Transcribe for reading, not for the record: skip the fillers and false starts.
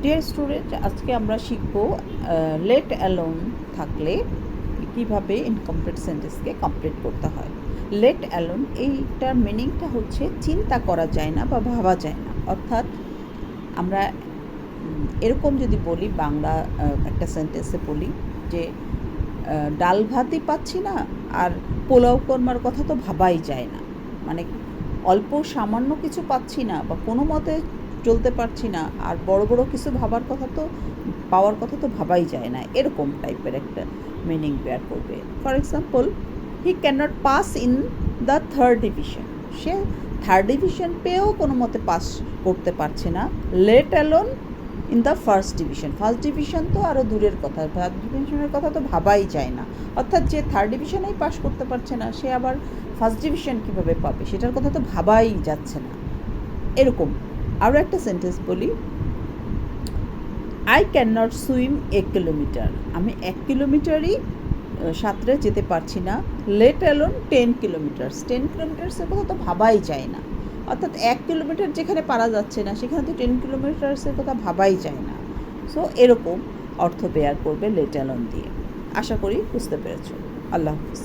Dear student, আজকে আমরা শিখব লেট অ্যালোন থাকলে কীভাবে ইনকমপ্লিট সেন্টেন্সকে কমপ্লিট করতে হয়। লেট অ্যালোন এইটার মিনিংটা হচ্ছে চিন্তা করা যায় না বা ভাবা যায় না। অর্থাৎ আমরা এরকম যদি বলি, বাংলা একটা সেন্টেন্সে বলি যে ডাল ভাতই পাচ্ছি না আর পোলাও কর্মার কথা তো ভাবাই যায় না, মানে অল্প সামান্য কিছু পাচ্ছি না বা কোনো মতে চলতে পারছি না, আর বড় বড় কিছু পাওয়ার কথা তো ভাবাই যায় না, এরকম টাইপের একটা মিনিং বেয়ার করবে। For example, he can not pass in the third division. Say third division পেয়েও কোনো মতে পাস করতে পারছে না, let alone in the first division. First division তো আরও দূরের কথা, ফার্স্ট ডিভিশনের কথা তো ভাবাই যায় না। অর্থাৎ যে থার্ড ডিভিশনেই পাস করতে পারছে না, সে আবার ফার্স্ট ডিভিশন কীভাবে পাবে সেটার কথা তো ভাবাই যাচ্ছে না। এরকম আরও একটা সেন্টেন্স বলি, I can not swim 1 kilometre. আমি 1 কিলোমিটারই সাঁতরে যেতে পারছি না, লেট অ্যালোন 10 কিলোমিটার্স। 10 কিলোমিটার্সের কথা তো ভাবাই যায় না। অর্থাৎ 1 কিলোমিটার যেখানে পারা যাচ্ছে না, সেখানে তো 10 কিলোমিটার্সের কথা ভাবাই যায় না। সো এরকম অর্থ বেয়ার করবে লেট অ্যালোন দিয়ে। আশা করি বুঝতে পেরেছ। আল্লাহ হাফিজ।